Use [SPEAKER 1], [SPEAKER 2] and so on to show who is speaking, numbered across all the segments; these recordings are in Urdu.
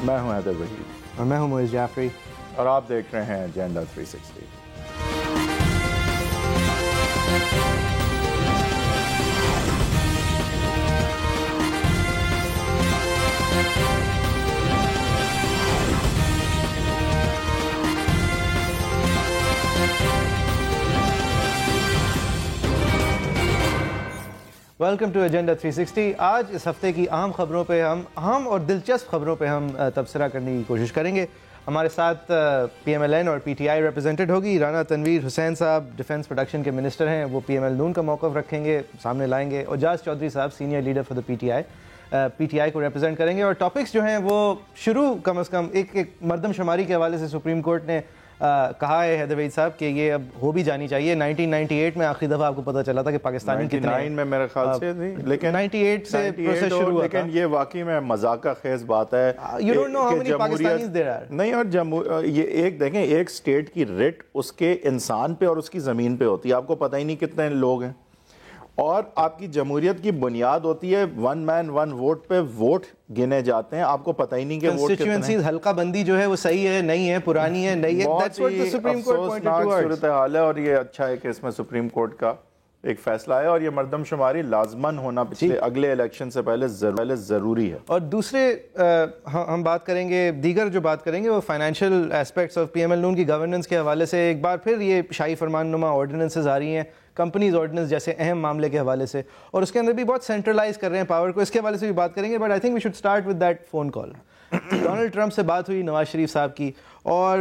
[SPEAKER 1] میں ہوں حیدر وحید
[SPEAKER 2] اور میں ہوں معیز جعفری
[SPEAKER 1] اور آپ دیکھ رہے ہیں ایجنڈا 360۔
[SPEAKER 2] Welcome to agenda 360۔ آج اس ہفتے کی اہم خبروں پہ اہم اور دلچسپ خبروں پہ ہم تبصرہ کرنے کی کوشش کریں گے۔ ہمارے ساتھ پی ایم ایل این اور پی ٹی آئی ریپرزینٹڈ ہوگی۔ رانا تنویر حسین صاحب ڈیفنس پروڈکشن کے منسٹر ہیں، وہ پی ایم ایل نون کا موقف رکھیں گے، سامنے لائیں گے۔ اعجاز چودھری صاحب senior leader for the P T I کو ریپرزینٹ کریں گے۔ اور ٹاپکس جو ہیں وہ شروع کم از کم ایک مردم شماری کے حوالے سے سپریم کورٹ نے کہا ہے حیدر وحید صاحب کہ یہ اب ہو بھی جانی چاہیے۔ 1998 میں آخری دفعہ آپ کو پتہ چلا تھا کہ پاکستانی کتنے
[SPEAKER 1] 99 میں میرے خیال سے تھی، لیکن
[SPEAKER 2] 98 سے پروسیس شروع ہوا تھا۔
[SPEAKER 1] لیکن یہ واقعی میں مذاق خیز بات ہے۔
[SPEAKER 2] You don't know how many Pakistanis there are۔
[SPEAKER 1] نہیں، اور یہ ایک دیکھیں، ایک سٹیٹ کی ریٹ اس کے انسان پہ اور اس کی زمین پہ ہوتی ہے، آپ کو پتہ ہی نہیں کتنے لوگ ہیں، اور آپ کی جمہوریت کی بنیاد ہوتی ہے ون مین ون ووٹ پہ ووٹ گنے جاتے ہیں، آپ کو پتہ ہی نہیں کہ ووٹ کتنے ہیں۔
[SPEAKER 2] حلقہ بندی جو ہے وہ صحیح ہے نہیں ہے، پرانی ہے نہیں ہے،
[SPEAKER 1] بہت ہی افسوسناک صورتحال ہے، اور یہ اچھا ہے کہ اس میں سپریم کورٹ کا ایک فیصلہ ہے، اور یہ مردم شماری لازماً ہونا پچھلے اگلے الیکشن سے پہلے ضروری ہے۔
[SPEAKER 2] اور دوسرے ہم بات کریں گے، دیگر جو بات کریں گے وہ financial aspects of P M L N کی گورننس کے حوالے سے۔ ایک بار پھر یہ شاہی فرمان نما آرڈیننسز آ رہی ہیں، کمپنیز آرڈیننس جیسے اہم معاملے کے حوالے سے، اور اس کے اندر بھی بہت سینٹرلائز کر رہے ہیں پاور کو، اس کے حوالے سے بھی بات کریں گے۔ But I think we should start with that phone call. Donald Trump سے بات ہوئی نواز شریف صاحب کی، اور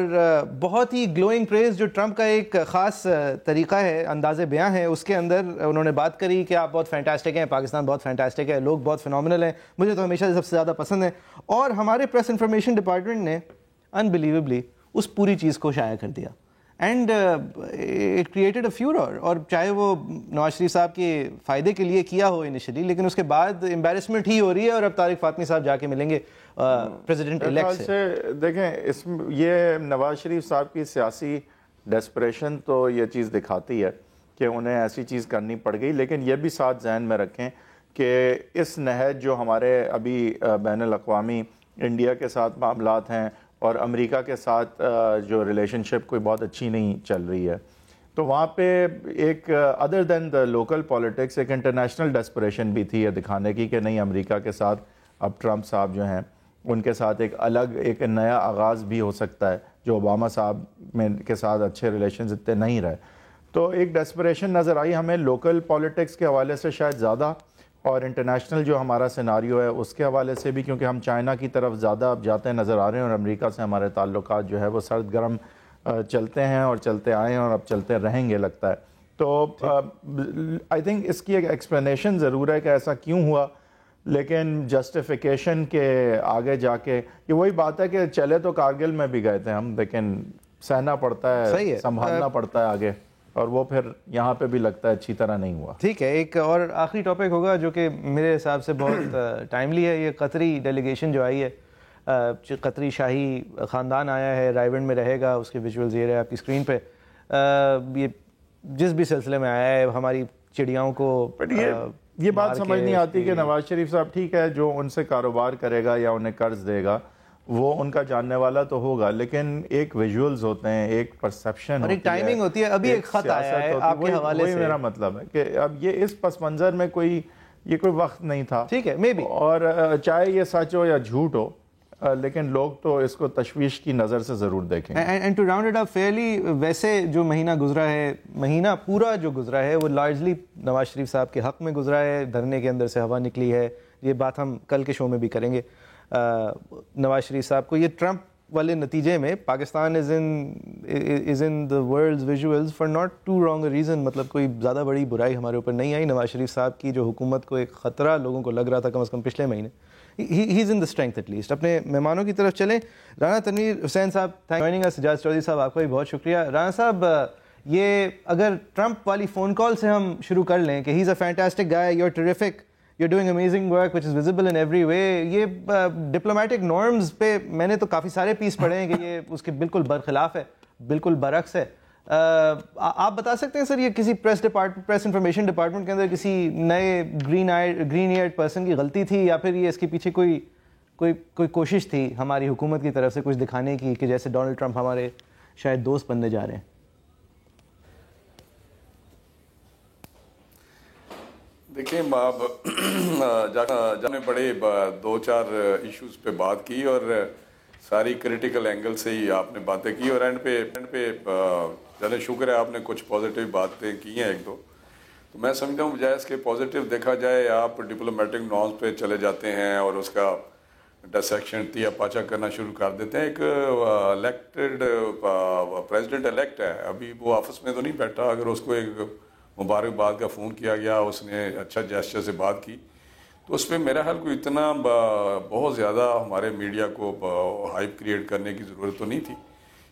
[SPEAKER 2] بہت ہی گلوئنگ پریز جو ٹرمپ کا ایک خاص طریقہ ہے، انداز بیاں ہے، اس کے اندر انہوں نے بات کری کہ آپ بہت فینٹاسٹک ہیں، پاکستان بہت فینٹاسٹک ہے، لوگ بہت فینومنل ہیں، مجھے تو ہمیشہ سے سب سے زیادہ پسند ہیں۔ اور ہمارے پریس انفارمیشن ڈپارٹمنٹ نے انبلیویبلی اس پوری چیز کو شائع کر دیا، اینڈ اٹ کریٹڈ اے فیورور۔ اور چاہے وہ نواز شریف صاحب کے فائدے کے لیے کیا ہو انیشلی، لیکن اس کے بعد امبیرسمنٹ ہی ہو رہی ہے، اور اب طارق فاطمی صاحب جا کے ملیں گے پریزیڈنٹ الیکٹ سے۔
[SPEAKER 1] دیکھیں، یہ نواز شریف صاحب کی سیاسی ڈیسپریشن تو یہ چیز دکھاتی ہے کہ انہیں ایسی چیز کرنی پڑ گئی، لیکن یہ بھی ساتھ ذہن میں رکھیں کہ اس نہج جو ہمارے ابھی بین الاقوامی انڈیا کے ساتھ معاملات ہیں اور امریکہ کے ساتھ جو ریلیشن شپ کوئی بہت اچھی نہیں چل رہی ہے، تو وہاں پہ ایک ادر دین دا لوکل پولیٹکس ایک انٹرنیشنل ڈیسپریشن بھی تھی یہ دکھانے کی کہ نہیں، امریکہ کے ساتھ اب ٹرمپ صاحب جو ہیں ان کے ساتھ ایک الگ ایک نیا آغاز بھی ہو سکتا ہے، جو اوباما صاحب کے ساتھ اچھے ریلیشنز اتنے نہیں رہے، تو ایک ڈیسپریشن نظر آئی ہمیں لوکل پولیٹکس کے حوالے سے شاید زیادہ، اور انٹرنیشنل جو ہمارا سیناریو ہے اس کے حوالے سے بھی، کیونکہ ہم چائنا کی طرف زیادہ اب جاتے نظر آ رہے ہیں، اور امریکہ سے ہمارے تعلقات جو ہے وہ سرد گرم چلتے ہیں اور چلتے آئے ہیں اور اب چلتے رہیں گے لگتا ہے۔ تو آئی تھنک اس کی ایک ایکسپلینیشن ضرور ہے کہ ایسا کیوں ہوا، لیکن جسٹیفیکیشن کے آگے جا کے یہ وہی بات ہے کہ چلے تو کارگل میں بھی گئے تھے ہم، لیکن سہنا پڑتا ہے، سنبھالنا پڑتا ہے آگے، اور وہ پھر یہاں پہ بھی لگتا ہے اچھی طرح نہیں ہوا۔
[SPEAKER 2] ٹھیک ہے، ایک اور آخری ٹاپک ہوگا جو کہ میرے حساب سے بہت ٹائملی ہے، یہ قطری ڈیلیگیشن جو آئی ہے، قطری شاہی خاندان آیا ہے، رائیونڈ میں رہے گا، اس کے ویژولز یہ رہے آپ کی اسکرین پہ۔ یہ جس بھی سلسلے میں آیا ہے، ہماری چڑیاؤں کو
[SPEAKER 1] یہ بات سمجھ نہیں آتی کہ نواز شریف صاحب ٹھیک ہے جو ان سے کاروبار کرے گا یا انہیں قرض دے گا وہ ان کا جاننے والا تو ہوگا، لیکن ایک ویژولز ہوتے ہیں، ایک پرسیپشن
[SPEAKER 2] اور ایک ٹائمنگ ہوتی ہے۔ ابھی ایک خط آیا ہے آپ کے حوالے سے،
[SPEAKER 1] میرا مطلب ہے کہ اب یہ اس پس منظر میں یہ کوئی وقت نہیں تھا،
[SPEAKER 2] ٹھیک ہے، مے بی، اور
[SPEAKER 1] چاہے یہ سچ ہو یا جھوٹ ہو، لیکن لوگ تو اس کو تشویش کی نظر سے ضرور دیکھیں گے۔
[SPEAKER 2] And to round it up fairly, ویسے جو مہینہ گزرا ہے، مہینہ پورا جو گزرا ہے وہ لارجلی نواز شریف صاحب کے حق میں گزرا ہے، دھرنے کے اندر سے ہوا نکلی ہے، یہ بات ہم کل کے شو میں بھی کریں گے۔ نواز شریف صاحب کو یہ ٹرمپ والے نتیجے میں پاکستان از ان the world's visuals for not too wrong a reason، مطلب کوئی زیادہ بڑی برائی ہمارے اوپر نہیں آئی۔ نواز شریف صاحب کی جو حکومت کو ایک خطرہ لوگوں کو لگ رہا تھا کم از کم پچھلے مہینے، he is in the strength at least۔ اپنے مہمانوں کی طرف چلیں۔ رانا تنویر حسین صاحب joining us، اعجاز چودھری صاحب آپ کا بھی بہت شکریہ۔ رانا صاحب، یہ اگر ٹرمپ والی فون کال سے ہم شروع کر لیں کہ he is a fantastic guy, you're terrific, you're doing amazing work which is visible in every way، یہ ڈپلومیٹک نارمز پہ میں نے تو کافی سارے پیس پڑھے ہیں کہ یہ اس کے بالکل برخلاف ہے، بالکل برعکس ہے۔ آپ بتا سکتے ہیں سر، یہ کسی پریس انفارمیشن ڈپارٹمنٹ کے اندر کسی نئے گرین ایئرڈ پرسن کی غلطی تھی، یا پھر یہ اس کے پیچھے کوئی کوئی کوشش تھی ہماری حکومت کی طرف سے کچھ دکھانے کی کہ جیسے ڈونلڈ ٹرمپ ہمارے شاید دوست بننے جا رہے ہیں؟
[SPEAKER 3] دیکھیں جانے بڑے 2-4 ایشوز پہ بات کی اور ساری کریٹیکل اینگل سے ہی آپ نے باتیں کی اور اینڈ پہ چلے شکر ہے آپ نے کچھ پازیٹیو باتیں کی ہیں 1-2. تو میں سمجھتا ہوں بجائے اس کے پازیٹیو دیکھا جائے آپ ڈپلومیٹک نارمز پہ چلے جاتے ہیں اور اس کا ڈسیکشن تیا پاچا کرنا شروع کر دیتے ہیں. ایک الیکٹڈ پریزیڈنٹ الیکٹ ہے, ابھی وہ آفس میں تو نہیں بیٹھا, اگر اس کو ایک مبارکباد کا فون کیا گیا, اس نے اچھا جیسچر سے بات کی, تو اس پہ میرا خیال کوئی اتنا بہت زیادہ ہمارے میڈیا کو ہائپ کریٹ کرنے کی ضرورت تو نہیں تھی.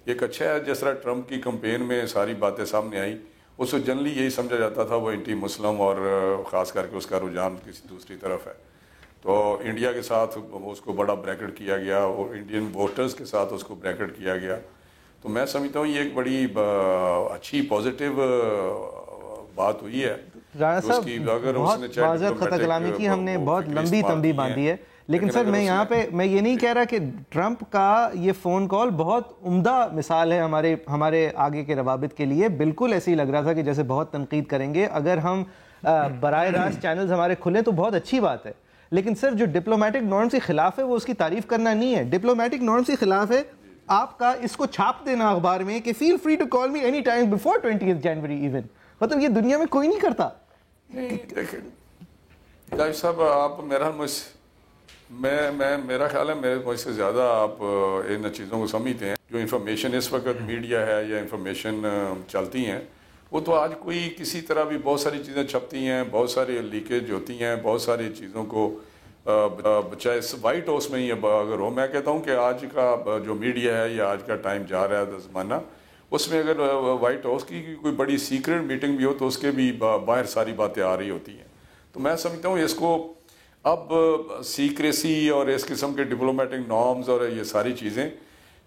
[SPEAKER 3] ایک اچھا ہے جس طرح ٹرمپ کی کمپین میں ساری باتیں سامنے آئیں, اس کو جنرلی یہی سمجھا جاتا تھا وہ اینٹی مسلم اور خاص کر کے اس کا رجحان کسی دوسری طرف ہے. تو انڈیا کے ساتھ اس کو بڑا بریکٹ کیا گیا, اور انڈین ووٹرز کے ساتھ اس کو بریکٹ کیا گیا. تو میں سمجھتا ہوں یہ ایک بڑی اچھی پازیٹیو بات ہوئی ہے.
[SPEAKER 2] رانا صاحب بہت واضح خطا کلامی کی, ہم نے بہت لمبی تنبیہ باندھی ہے, لیکن سر میں یہاں پہ میں یہ نہیں کہہ رہا کہ ٹرمپ کا یہ فون کال بہت عمدہ مثال ہے ہمارے آگے کے روابط کے لیے. بالکل ایسے ہی لگ رہا تھا کہ جیسے بہت تنقید کریں گے, اگر ہم براہ راست چینلز ہمارے کھلیں تو بہت اچھی بات ہے. لیکن سر جو ڈپلومیٹک نارمز کے خلاف ہے وہ اس کی تعریف کرنا نہیں ہے. ڈپلومیٹک نارمز کے خلاف ہے آپ کا اس کو چھاپ دینا اخبار میں کہ feel free to call me any time before 20 January even. مطلب یہ دنیا میں کوئی نہیں کرتا.
[SPEAKER 3] جاوید صاحب آپ میرا خیال ہے مجھ سے زیادہ آپ ان چیزوں کو سمجھتے ہیں. جو انفارمیشن اس وقت میڈیا ہے یا انفارمیشن چلتی ہیں, وہ تو آج کوئی کسی طرح بھی بہت ساری چیزیں چھپتی ہیں, بہت ساری لیکیج ہوتی ہیں, بہت ساری چیزوں کو چاہے وائٹ ہاؤس میں ہی اگر ہو. میں کہتا ہوں کہ آج کا جو میڈیا ہے یا آج کا ٹائم جا رہا ہے زمانہ, اس میں اگر وائٹ ہاؤس کی کوئی بڑی سیکرٹ میٹنگ بھی ہو تو اس کے بھی باہر ساری باتیں آ رہی ہوتی ہیں. تو میں سمجھتا ہوں اس کو اب سیکریسی اور اس قسم کے ڈپلومیٹک نارمز اور یہ ساری چیزیں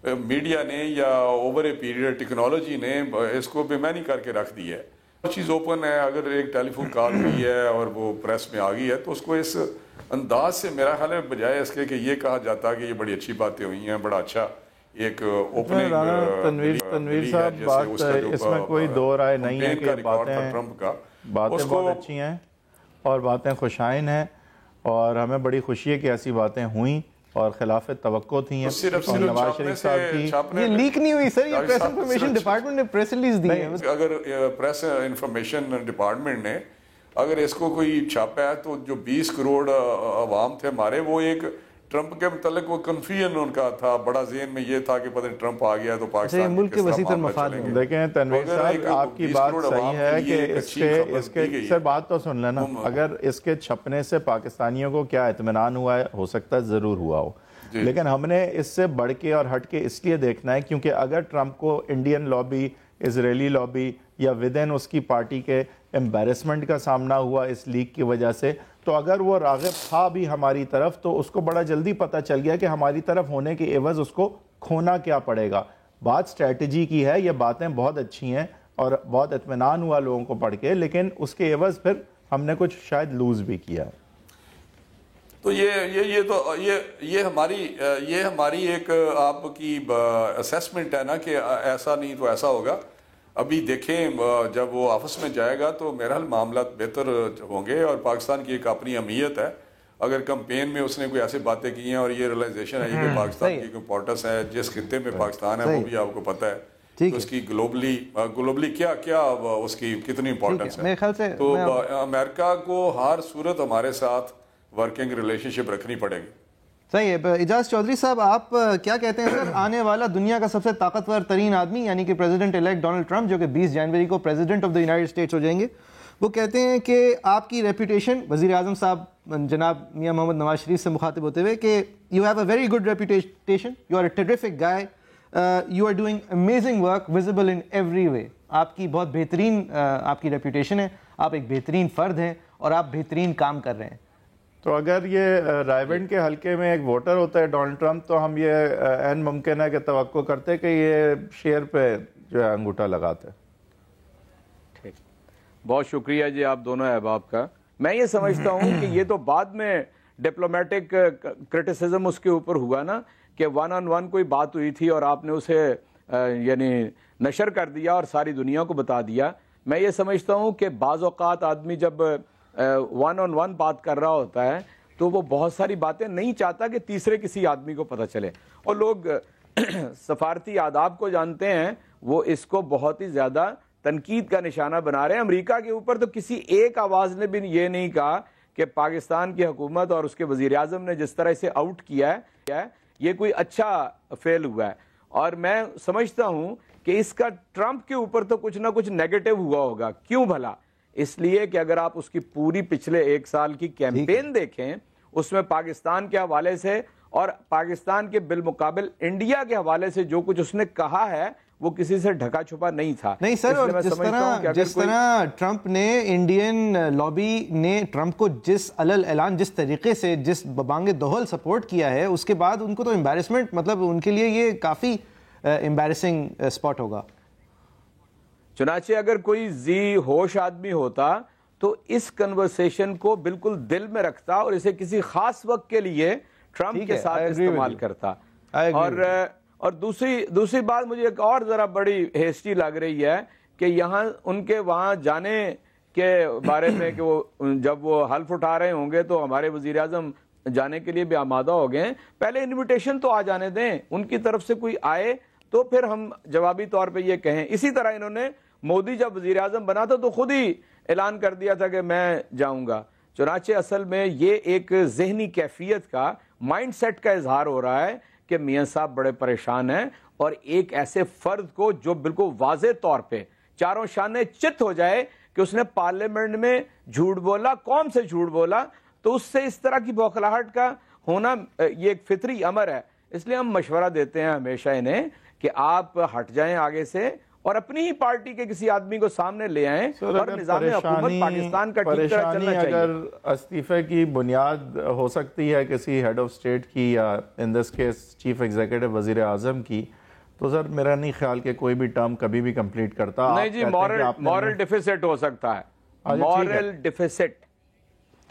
[SPEAKER 3] میڈیا نے یا اوور اے پیریڈ ٹیکنالوجی نے اس کو بے معنی کر کے رکھ دی ہے. ہر چیز اوپن ہے. اگر ایک ٹیلی فون کال ہوئی ہے اور وہ پریس میں آ گئی ہے تو اس کو اس انداز سے میرا خیال ہے بجائے اس کے کہ یہ کہا جاتا کہ یہ بڑی اچھی باتیں ہوئی ہیں, بڑا اچھا ایک اوپننگ.
[SPEAKER 1] تنویر صاحب بات اس میں کوئی دو رائے نہیں ہے کہ باتیں بہت اچھی ہیں اور باتیں خوشائن ہیں, اور ہمیں بڑی خوشی ہے کہ ایسی باتیں ہوئیں اور خلاف توقع تھی ہیں. اور نواز شریف صاحب کی
[SPEAKER 2] یہ لیک نہیں ہوئی سر, یہ پریس انفارمیشن ڈپارٹمنٹ نے پریس ریلیز دی ہے.
[SPEAKER 3] اگر پریس انفارمیشن ڈپارٹمنٹ نے اگر اس کو کوئی چھاپا ہے تو جو 20 کروڑ عوام تھے ہمارے, وہ ایک ٹرمپ کے متعلق وہ کنفیوژن ان کا تھا, بڑا ذہن میں یہ تھا کہ پتہ نہیں ٹرمپ آ گیا تو پاکستان
[SPEAKER 2] ملک کے وسیع تر مفاد میں.
[SPEAKER 1] دیکھیں تنویر صاحب آپ کی بات صحیح ہے کہ اس کے سر بات تو سن لینا, اگر اس کے چھپنے سے پاکستانیوں کو کیا اطمینان ہوا ہے, ہو سکتا ہے ضرور ہوا ہو, لیکن ہم نے اس سے بڑھ کے اور ہٹ کے اس لیے دیکھنا ہے کیونکہ اگر ٹرمپ کو انڈین لابی, اسرائیلی لابی یا ودن اس کی پارٹی کے امبیرسمنٹ کا سامنا ہوا اس لیک کی وجہ سے, تو اگر وہ راغب تھا بھی ہماری طرف تو اس کو بڑا جلدی پتہ چل گیا کہ ہماری طرف ہونے کے عوض اس کو کھونا کیا پڑے گا. بات اسٹریٹجی کی ہے, یہ باتیں بہت اچھی ہیں اور بہت اطمینان ہوا لوگوں کو پڑھ کے, لیکن اس کے عوض پھر ہم نے کچھ شاید لوز بھی کیا ہے.
[SPEAKER 3] تو یہ ہماری ایک آپ کی اسیسمنٹ ہے نا کہ ایسا نہیں تو ایسا ہوگا. ابھی دیکھیں جب وہ آفس میں جائے گا تو میرا حال معاملات بہتر ہوں گے, اور پاکستان کی ایک اپنی اہمیت ہے. اگر کمپین میں اس نے کوئی ایسی باتیں کی ہیں اور یہ ریلائزیشن ہے کہ پاکستان کی امپورٹنس ہے, جس خطے میں پاکستان ہے وہ بھی آپ کو پتہ ہے, تو اس کی گلوبلی کیا اس کی کتنی امپورٹنس ہے. تو امریکہ کو ہر صورت ہمارے ساتھ ورکنگ ریلیشن شپ رکھنی پڑے گی.
[SPEAKER 2] صحیح ہے. اعجاز چودھری صاحب آپ کیا کہتے ہیں سر, آنے والا دنیا کا سب سے طاقتور ترین آدمی یعنی کہ پریزیڈنٹ الیکٹ ڈونلڈ ٹرمپ, جو کہ 20 جنوری کو president of the United States ہو جائیں گے, وہ کہتے ہیں کہ آپ کی ریپوٹیشن, وزیر اعظم صاحب جناب میاں محمد نواز شریف سے مخاطب ہوتے ہوئے, کہ you have a very good reputation, you are a terrific guy, you are doing amazing work visible in every way. آپ کی بہت بہترین آپ کی ریپوٹیشن ہے, آپ ایک بہترین فرد ہیں اور آپ بہترین کام کر رہے ہیں.
[SPEAKER 1] تو اگر یہ رائیونڈ کے حلقے میں ایک ووٹر ہوتا ہے ڈونلڈ ٹرمپ, تو ہم یہ عین ممکن ہے کہ توقع کرتے کہ یہ شیئر پہ جو ہے انگوٹھا لگاتے.
[SPEAKER 4] بہت شکریہ جی آپ دونوں احباب کا. میں یہ سمجھتا ہوں کہ یہ تو بعد میں ڈپلومیٹک کرٹیسزم اس کے اوپر ہوا نا کہ 1-on-1 کوئی بات ہوئی تھی اور آپ نے اسے یعنی نشر کر دیا اور ساری دنیا کو بتا دیا. میں یہ سمجھتا ہوں کہ بعض اوقات آدمی جب 1-on-1 بات کر رہا ہوتا ہے تو وہ بہت ساری باتیں نہیں چاہتا کہ تیسرے کسی آدمی کو پتہ چلے, اور لوگ سفارتی آداب کو جانتے ہیں, وہ اس کو بہت ہی زیادہ تنقید کا نشانہ بنا رہے ہیں. امریکہ کے اوپر تو کسی ایک آواز نے بھی یہ نہیں کہا کہ پاکستان کی حکومت اور اس کے وزیر اعظم نے جس طرح اسے آؤٹ کیا ہے یہ کوئی اچھا فیل ہوا ہے. اور میں سمجھتا ہوں کہ اس کا ٹرمپ کے اوپر تو کچھ نہ کچھ نیگیٹو ہوا ہوگا. کیوں بھلا؟ اس لیے کہ اگر آپ اس کی پوری پچھلے 1 سال کی کیمپین دیکھیں, اس میں پاکستان کے حوالے سے اور پاکستان کے بالمقابل انڈیا کے حوالے سے جو کچھ اس نے کہا ہے وہ کسی سے ڈھکا چھپا نہیں تھا.
[SPEAKER 2] نہیں سر, اور جس طرح ٹرمپ نے انڈین لابی نے ٹرمپ کو جس اعلان جس طریقے سے جس ببانگ دہل سپورٹ کیا ہے, اس کے بعد ان کو تو امبیرسمنٹ, مطلب ان کے لیے یہ کافی امبیرسنگ اسپاٹ ہوگا.
[SPEAKER 4] چنانچہ اگر کوئی ذی ہوش آدمی ہوتا تو اس کنورسیشن کو بالکل دل میں رکھتا اور اسے کسی خاص وقت کے لیے ٹرمپ کے ساتھ استعمال کرتا. اور دوسری بات مجھے ایک اور ذرا بڑی ہیسٹی لگ رہی ہے کہ یہاں ان کے وہاں جانے کے بارے میں کہ وہ جب وہ حلف اٹھا رہے ہوں گے تو ہمارے وزیر اعظم جانے کے لیے بھی آمادہ ہو گئے. پہلے انویٹیشن تو آ جانے دیں, ان کی طرف سے کوئی آئے تو پھر ہم جوابی طور پہ یہ کہیں. اسی طرح انہوں نے مودی جب وزیر اعظم بنا تھا تو خود ہی اعلان کر دیا تھا کہ میں جاؤں گا. چنانچہ اصل میں یہ ایک ذہنی کیفیت کا, مائنڈ سیٹ کا اظہار ہو رہا ہے کہ میاں صاحب بڑے پریشان ہیں, اور ایک ایسے فرد کو جو بالکل واضح طور پہ چاروں شانے چت ہو جائے کہ اس نے پارلیمنٹ میں جھوٹ بولا, قوم سے جھوٹ بولا, تو اس سے اس طرح کی بوکھلاہٹ کا ہونا یہ ایک فطری امر ہے. اس لیے ہم مشورہ دیتے ہیں ہمیشہ انہیں کہ آپ ہٹ جائیں آگے سے اور اپنی ہی پارٹی کے کسی آدمی کو سامنے لے آئیں, اور نظام حکومت پاکستان کا ٹھیک طرح چلنا چاہیے.
[SPEAKER 1] اگر استعفے کی بنیاد ہو سکتی ہے کسی ہیڈ آف اسٹیٹ کی یا ان دس کیس چیف ایگزیکٹو وزیر اعظم کی, تو سر میرا نہیں خیال کہ کوئی بھی ٹرم کبھی بھی کمپلیٹ کرتا.
[SPEAKER 4] نہیں جی, مورل ڈیفیسٹ ہو سکتا ہے, مورل ڈیفیسٹ.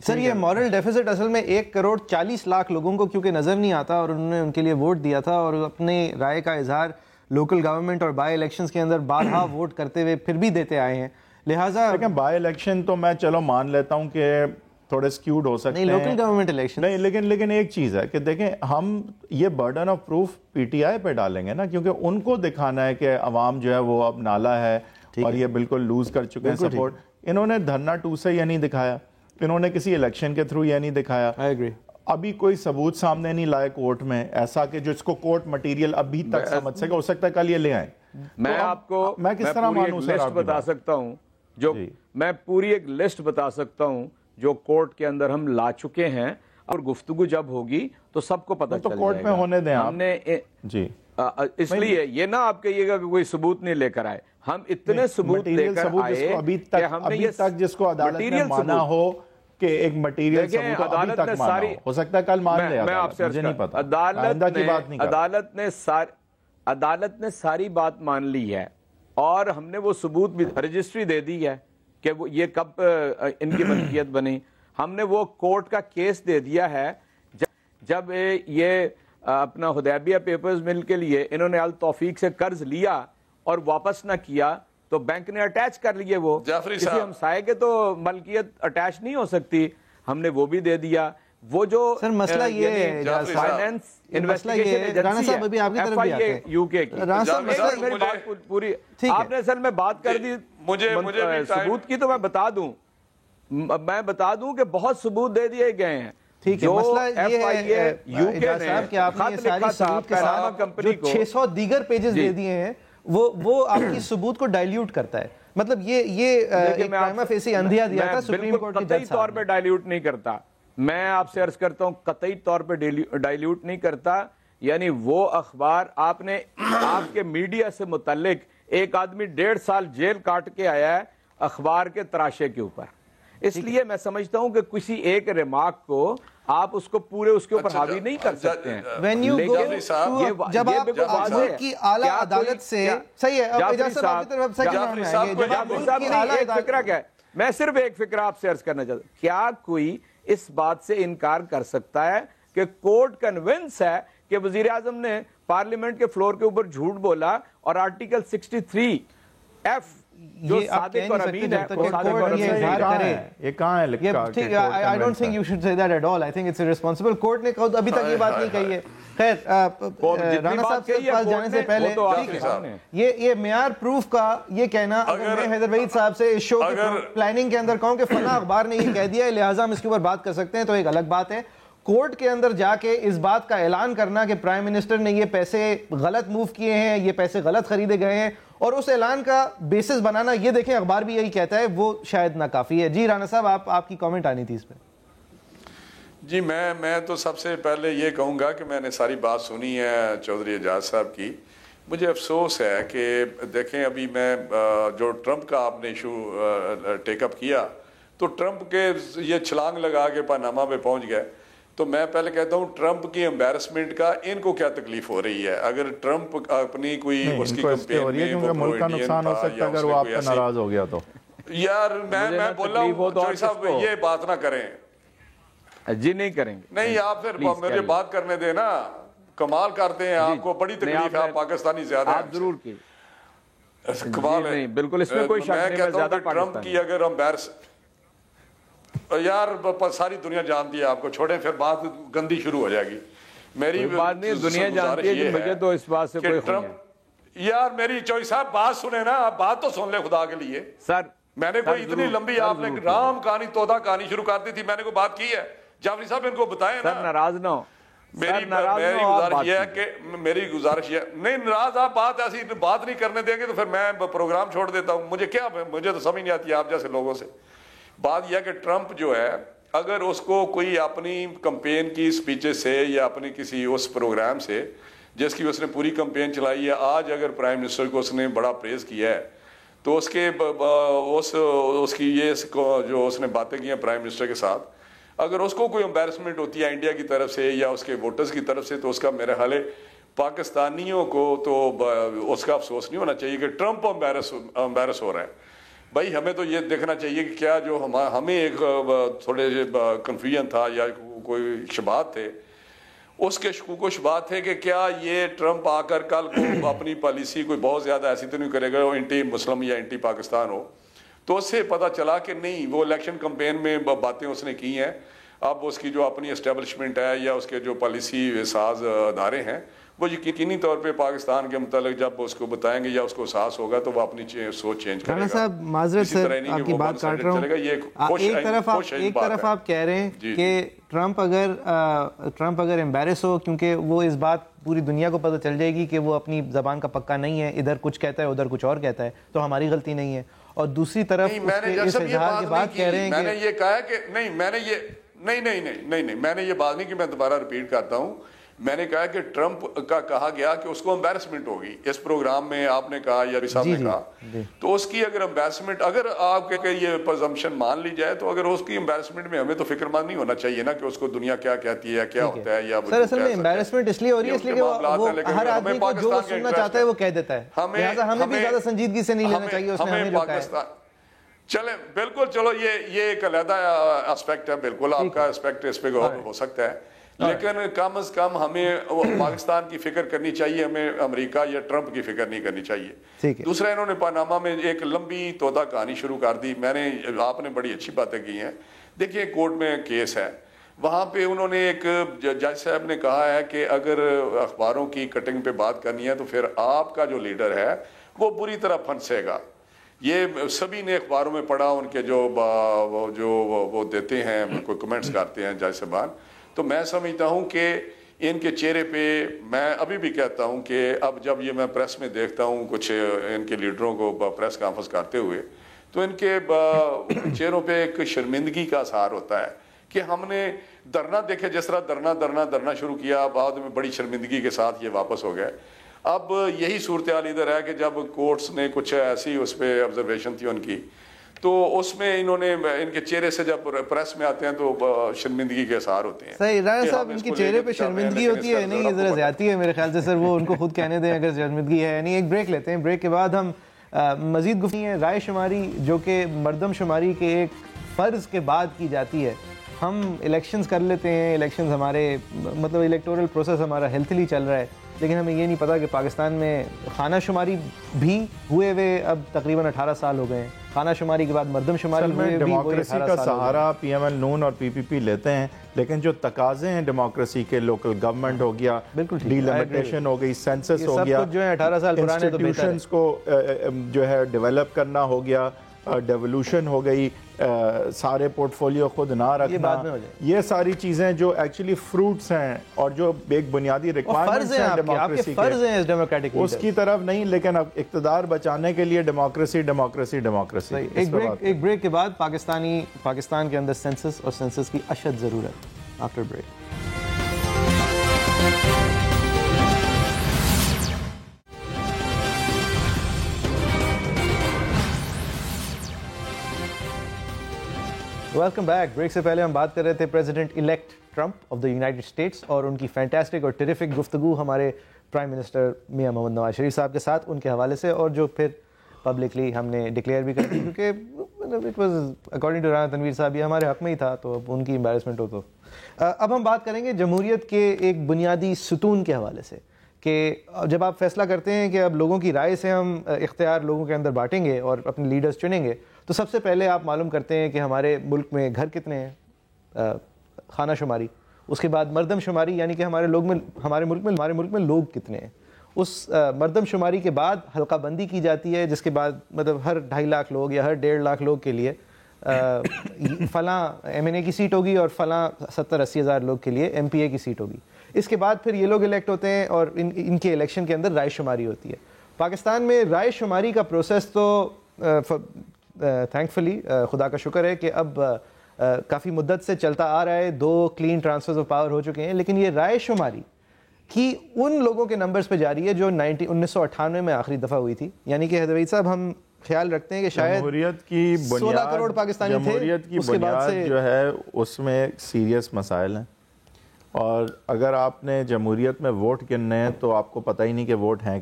[SPEAKER 2] سر یہ مورل ڈیفیسٹ اصل میں 1,40,00,000 لوگوں کو کیونکہ نظر نہیں آتا, اور انہوں نے ان کے لیے ووٹ دیا تھا, اور اپنے رائے کا اظہار لوکل گورنمنٹ اور بائی الیکشنز کے اندر بارہا ووٹ کرتے ہوئے پھر بھی دیتے آئے ہیں. لہٰذا
[SPEAKER 1] لیکن بائی الیکشن تو میں چلو مان لیتا ہوں کہ تھوڑے سکیوڈ ہو سکتے ہیں,
[SPEAKER 2] نہیں لوکل گورنمنٹ الیکشن
[SPEAKER 1] نہیں, لیکن ایک چیز ہے کہ دیکھیں ہم یہ burden of proof P T I پہ ڈالیں گے نا, کیونکہ ان کو دکھانا ہے کہ عوام جو ہے وہ اب نالا ہے اور یہ بالکل لوز کر چکے ہیں سپورٹ. انہوں نے دھرنا 2 سے یہ نہیں دکھایا, انہوں نے کسی الیکشن کے تھرو یہ نہیں دکھایا. ابھی کوئی ثبوت سامنے نہیں لائے کورٹ میں ایسا کہ جو اس کو کورٹ مٹیریل ابھی تک سمجھ سکے, ہو سکتا ہے کل یہ لے آئیں.
[SPEAKER 4] میں آپ کو
[SPEAKER 1] میں کس طرح مانوں سر,
[SPEAKER 4] لسٹ بتا سکتا ہوں جو میں پوری ایک لسٹ بتا سکتا ہوں جو کورٹ کے اندر ہم لا چکے ہیں, اور گفتگو جب ہوگی تو سب کو پتہ چل جائے گا.
[SPEAKER 1] تو کورٹ میں ہونے دیں
[SPEAKER 4] ہم نے
[SPEAKER 1] جی,
[SPEAKER 4] اس لیے یہ نہ آپ کہیے گا کہ کوئی ثبوت نہیں لے کر آئے, ہم اتنے ثبوت لے کر آئے کہ ہم نے یہ
[SPEAKER 1] جس کو عدالت نے مانا ہو کہ ایک مٹیریل ثبوت ابھی تک مانا ہو سکتا ہے کل مان لے, مجھے نہیں پتا, آئندہ کی بات نہیں کرتا.
[SPEAKER 4] عدالت نے ساری بات مان لی ہے, اور ہم نے وہ ثبوت بھی رجسٹری دے دی ہے کہ وہ یہ کب ان کی ملکیت بنی. ہم نے وہ کورٹ کا کیس دے دیا ہے جب یہ اپنا حدیبیہ پیپرز مل کے لیے انہوں نے التوفیق سے قرض لیا اور واپس نہ کیا تو بینک نے اٹیچ کر لیے. وہ کسی ہمسائے کے تو ملکیت اٹیچ نہیں ہو سکتی, ہم نے وہ بھی دے دیا. وہ جو
[SPEAKER 2] سر مسئلہ یہ ہے,
[SPEAKER 4] فائنینس انویسٹیگیشن ایجنسی ہے
[SPEAKER 2] ابھی آپ کی طرف بھی آتے ہیں
[SPEAKER 4] یو کے کی, میری بات پوری آپ نے اصل میں بات کر دی ثبوت کی, تو میں بتا دوں کہ بہت ثبوت دے دیے گئے ہیں.
[SPEAKER 2] ٹھیک ہے, مسئلہ یہ ہے یو کے نے کہ آپ نے ساری ثبوت کے ساتھ جو 600 دیگر پیجز دے دیے ہیں وہ آپ کی ثبوت کو ڈائلیوٹ کرتا ہے. مطلب یہ ایک پرائما فیسی اندھیا دیا تھا سپریم کورٹ کی جج صاحب نے.
[SPEAKER 4] قطعی طور پہ ڈائلیوٹ نہیں کرتا, میں آپ سے عرض کرتا ہوں قطعی طور پہ ڈائلیوٹ نہیں کرتا. یعنی وہ اخبار آپ نے آپ کے میڈیا سے متعلق ایک آدمی 1.5 سال جیل کاٹ کے آیا ہے اخبار کے تراشے کے اوپر. اس لیے میں سمجھتا ہوں کہ کسی ایک ریمارک کو آپ اس کو پورے اس کے اوپر حاوی نہیں کر سکتے ہیں.
[SPEAKER 2] جب آپ ملک کی اعلیٰ عدالت سے صحیح ہے,
[SPEAKER 4] جعفری صاحب ایک فکرہ کیا ہے, میں صرف ایک فکر آپ سے عرض کرنا چاہتا ہوں, کیا کوئی اس بات سے انکار کر سکتا ہے کہ کورٹ کنونس ہے کہ وزیر اعظم نے پارلیمنٹ کے فلور کے اوپر جھوٹ بولا اور آرٹیکل 63F جو صادق اور امین ہے وہ صادق اور امین
[SPEAKER 1] ہے, یہ کہاں ہے لکھا؟
[SPEAKER 2] I don't think you should say that at all. I think it's irresponsible. Court نے ابھی تک یہ بات نہیں کہی ہے. خیر, رانا صاحب کے پاس جانے سے پہلے یہ معیار پروف کا یہ کہنا, اگر میں حیدر وحید صاحب سے اس شو کے پلاننگ کے اندر کہوں کہ فلاں اخبار نے یہ کہہ دیا ہے لہٰذا ہم اس کے اوپر بات کر سکتے ہیں, تو ایک الگ بات ہے. کورٹ کے اندر جا کے اس بات کا اعلان کرنا کہ پرائم منسٹر نے یہ پیسے غلط موو کیے ہیں, یہ پیسے غلط خریدے گئے ہیں, اور اس اعلان کا بیسس بنانا, یہ دیکھیں اخبار بھی یہی کہتا ہے, وہ شاید ناکافی ہے. جی رانا صاحب, آپ کی کامنٹ آنی تھی اس پہ.
[SPEAKER 3] جی میں تو سب سے پہلے یہ کہوں گا کہ میں نے ساری بات سنی ہے چودھری اعجاز صاحب کی. مجھے افسوس ہے کہ دیکھیں ابھی میں جو ٹرمپ کا آپ نے ایشو ٹیک اپ کیا, تو ٹرمپ کے یہ چھلانگ لگا کے پاناما پہ پہنچ گئے. تو میں پہلے کہتا ہوں ٹرمپ کی امبیرسمنٹ کا ان کو کیا تکلیف ہو رہی ہے؟ اگر ٹرمپ اپنی کوئی اس کی کمپین میں
[SPEAKER 1] ملک کا نقصان ہو سکتا ہے اگر وہ آپ سے ناراض ہو گیا تو.
[SPEAKER 3] یار میں بول رہا ہوں چوہدری صاحب یہ بات نہ کریں.
[SPEAKER 4] جی نہیں کریں گے.
[SPEAKER 3] نہیں, آپ پھر مجھے بات کرنے دیں نا, کمال کرتے ہیں, آپ کو بڑی تکلیف ہے, آپ پاکستانی زیادہ ہیں.
[SPEAKER 4] آپ ضرور کی
[SPEAKER 3] کمال ہے
[SPEAKER 4] بالکل, اس میں کوئی شک نہیں.
[SPEAKER 3] میں کہتا ہوں کہ ٹرمپ کی اگر امبیرس یار ساری دنیا جانتی ہے آپ کو, چھوڑیں پھر بات گندی شروع ہو جائے گی. میری
[SPEAKER 4] بات نہیں, دنیا جانتی ہے, مجھے تو اس بات سے کوئی خون ہے.
[SPEAKER 3] یار میری چوہدری صاحب بات سنیں نا, آپ بات تو سن لیں خدا کے لیے.
[SPEAKER 4] سر
[SPEAKER 3] میں نے کوئی اتنی لمبی, آپ نے رام کہانی تودا کہانی شروع کر دی تھی, میں نے کوئی بات کی ہے؟ جعفری صاحب ان کو بتائیں نا.
[SPEAKER 4] سر ناراض نہ ہو,
[SPEAKER 3] میری گزارش یہ ہے کہ میری گزارش یہ نہیں, ناراض آپ بات ایسی بات نہیں کرنے دیں گے تو پھر میں پروگرام چھوڑ دیتا ہوں. مجھے تو سمجھ نہیں آتی آپ جیسے لوگوں سے. بات یہ ہے کہ ٹرمپ جو ہے, اگر اس کو کوئی اپنی کمپین کی سپیچز سے یا اپنی کسی اس پروگرام سے جس کی اس نے پوری کمپین چلائی ہے, آج اگر پرائم منسٹر کو اس نے بڑا پریز کیا ہے, تو اس کے اس کی یہ جو اس نے باتیں کی ہیں پرائم منسٹر کے ساتھ, اگر اس کو کوئی امبیرسمنٹ ہوتی ہے انڈیا کی طرف سے یا اس کے ووٹرز کی طرف سے, تو اس کا میرا خیال ہے پاکستانیوں کو تو اس کا افسوس نہیں ہونا چاہیے کہ ٹرمپ امبیرس ہو رہا ہے. بھائی ہمیں تو یہ دیکھنا چاہیے کہ کیا جو ہمیں ایک تھوڑے کنفیوژن تھا یا کوئی شبہات تھے, اس کے شکوک و شبہات تھے کہ کیا یہ ٹرمپ آ کر کل کو اپنی پالیسی کوئی بہت زیادہ ایسی تو نہیں کرے گا وہ انٹی مسلم یا انٹی پاکستان ہو. تو اس سے پتہ چلا کہ نہیں, وہ الیکشن کمپین میں باتیں اس نے کی ہیں. اب اس کی جو اپنی اسٹیبلشمنٹ ہے یا اس کے جو پالیسی ساز ادارے ہیں, وہ یقینی طور پہ پاکستان کے متعلق جب اس کو بتائیں گے یا اس کو احساس ہوگا تو وہ اپنی سوچ چینج کرے گا.
[SPEAKER 2] رانا صاحب معذرت سر آپ کی بات کاٹ رہا ہوں, ایک طرف آپ کہہ رہے ہیں کہ ٹرمپ اگر امبیرس ہو کیونکہ وہ اس بات پوری دنیا کو پتہ چل جائے گی کہ وہ اپنی زبان کا پکا نہیں ہے, ادھر کچھ کہتا ہے ادھر کچھ اور کہتا ہے, تو ہماری غلطی نہیں ہے. اور دوسری طرف اس اظہار کے بعد کہہ رہے ہیں
[SPEAKER 3] میں نے یہ کہا کہ نہیں, میں نے یہ نہیں میں نے یہ بات نہیں کہ میں دوبارہ ریپیٹ کرتا ہوں. میں نے کہا کہ ٹرمپ کا کہا گیا کہ اس کو امبیرسمنٹ ہوگی اس پروگرام میں, آپ نے کہا یا صاحب نے کہا, تو اس کی اگر امبیرسمنٹ, اگر آپ کے یہ پرزمپشن مان لی جائے تو اگر اس کی امبیرسمنٹ میں ہمیں تو فکر مند نہیں ہونا چاہیے نا کہ اس کو دنیا کیا کہتی ہے, کیا ہوتا ہے. یا
[SPEAKER 2] سر اصل میں امبیرسمنٹ اس لیے ہو رہی ہے اس لیے کہ وہ ہر آدمی کو جو سننا چاہتا ہے وہ کہہ دیتا ہے, لہٰذا ہمیں بھی زیادہ سنجیدگی سے نہیں لینا چاہیے. اس نے ہمیں
[SPEAKER 3] پاکستان چلیں بالکل, چلو یہ ایک علیحدہ اسپیکٹ ہے, بالکل آپ کا اسپیکٹ اس پہ غور ہو سکتا ہے, لیکن کم از کم ہمیں پاکستان کی فکر کرنی چاہیے, ہمیں امریکہ یا ٹرمپ کی فکر نہیں کرنی چاہیے. دوسرا, انہوں نے پاناما میں ایک لمبی تودا کہانی شروع کر دی. آپ نے بڑی اچھی باتیں کی ہیں. دیکھیے کورٹ میں کیس ہے, وہاں پہ انہوں نے ایک جج صاحب نے کہا ہے کہ اگر اخباروں کی کٹنگ پہ بات کرنی ہے تو پھر آپ کا جو لیڈر ہے وہ بری طرح پھنسے گا. یہ سبھی نے اخباروں میں پڑھا, ان کے جو وہ دیتے ہیں, کوئی کمنٹس کرتے ہیں جج صاحبان, تو میں سمجھتا ہوں کہ ان کے چہرے پہ, میں ابھی بھی کہتا ہوں کہ اب جب یہ میں پریس میں دیکھتا ہوں کچھ ان کے لیڈروں کو پریس کانفرنس کرتے ہوئے, تو ان کے چہروں پہ ایک شرمندگی کا اثر ہوتا ہے کہ ہم نے دھرنا دیکھے, جس طرح دھرنا شروع کیا, بعد میں بڑی شرمندگی کے ساتھ یہ واپس ہو گئے. اب یہی صورتحال ادھر ہے کہ جب کورٹس نے کچھ ایسی اس پہ آبزرویشن تھی ان کی, تو اس میں انہوں نے ان کے چہرے سے جب پریس میں آتے ہیں تو شرمندگی کے اثار ہوتے ہیں.
[SPEAKER 2] صحیح, رانا صاحب ان کی چہرے پہ شرمندگی ہوتی ہے, نہیں یہ ذرا زیادتی ہے میرے خیال سے سر, وہ ان کو خود کہنے دیں اگر شرمندگی ہے. نہیں, ایک بریک لیتے ہیں, بریک کے بعد ہم مزید گفتگو ہے رائے شماری جو کہ مردم شماری کے ایک فرض کے بعد کی جاتی ہے. ہم الیکشنز کر لیتے ہیں, الیکشنز ہمارے مطلب الیکٹورل پروسیس ہمارا ہیلتھلی چل رہا ہے, لیکن ہمیں یہ نہیں پتا کہ پاکستان میں خانہ شماری بھی ہوئے ہوئے اب تقریباً 18 سال ہو گئے ہیں. خانہ شماری کے بعد مردم شماری ہوئے بھی
[SPEAKER 1] ڈیموکریسی کا سہارا پی ایم ایل نون اور پی پی پی لیتے ہیں, لیکن جو تقاضے ہیں ڈیموکریسی کے, لوکل گورنمنٹ ہو گیا, ڈیلیمیٹیشن ہو گئی, سینسس ہو گیا,
[SPEAKER 2] جو ہے 18 سال پرانے تو
[SPEAKER 1] انسٹیٹیوشنز کو جو ہے ڈیولپ کرنا ہو گیا, ڈیولوشن ہو گئی, سارے پورٹ فولیو خود نہ رکھنا, یہ ساری چیزیں جو ایکچولی فروٹس ہیں اور جو ایک بنیادی ریکوائرمنٹس ہیں ڈیموکریسی کے, اس کی طرف نہیں, لیکن اب اقتدار بچانے کے لیے ڈیموکریسی ڈیموکریسی ڈیموکریسی.
[SPEAKER 2] ایک بریک کے بعد پاکستان کے اندر سینسس اور سینسس کی اشد ضرورت. After break. Welcome back. Break سے پہلے ہم بات کر رہے تھے president elect Trump of the United status اور ان کی فینٹاسٹک اور ٹیریفک گفتگو ہمارے پرائم منسٹر میاں محمد نواز شریف صاحب کے ساتھ ان کے حوالے سے, اور جو پھر پبلکلی ہم نے ڈکلیئر بھی کر دی, کیونکہ it was according to Rana Tanveer صاحب یہ ہمارے حق میں ہی تھا, تو اب ان کی امبیرسمنٹ ہو. تو اب ہم بات کریں گے جمہوریت کے ایک بنیادی ستون کے حوالے سے, کہ جب آپ فیصلہ کرتے ہیں کہ اب لوگوں کی رائے سے ہم اختیار لوگوں کے اندر بانٹیں گے اور اپنے لیڈرز چنیں گے, تو سب سے پہلے آپ معلوم کرتے ہیں کہ ہمارے ملک میں گھر کتنے ہیں, خانہ شماری, اس کے بعد مردم شماری یعنی کہ ہمارے ملک میں لوگ کتنے ہیں, اس مردم شماری کے بعد حلقہ بندی کی جاتی ہے, جس کے بعد مطلب ہر 2.5 لاکھ لوگ یا ہر 1.5 لاکھ لوگ کے لیے فلاں ایم این اے کی سیٹ ہوگی اور فلاں 70-80 ہزار لوگ کے لیے ایم پی اے کی سیٹ ہوگی. اس کے بعد پھر یہ لوگ الیکٹ ہوتے ہیں اور ان کے الیکشن کے اندر رائے شماری ہوتی ہے. پاکستان میں رائے شماری کا پروسیس تو تھینکفلی خدا کا شکر ہے کہ اب کافی مدت سے چلتا آ رہا ہے, 2 کلین ٹرانسفرز آف پاور ہو چکے ہیں, لیکن یہ رائے شماری کی ان لوگوں کے نمبرز پہ جاری ہے جو 1998 میں آخری دفعہ ہوئی تھی. یعنی کہ حیدر صاحب ہم خیال رکھتے ہیں کہ شاید
[SPEAKER 1] جمہوریت کی
[SPEAKER 2] 16 کروڑ پاکستانی تھے.
[SPEAKER 1] جمہوریت کی بنیاد جو ہے اس میں سیریس مسائل ہیں, اور اگر آپ نے جمہوریت میں ووٹ گننے ہیں تو آپ کو پتہ ہی نہیں کہ ووٹ ہیں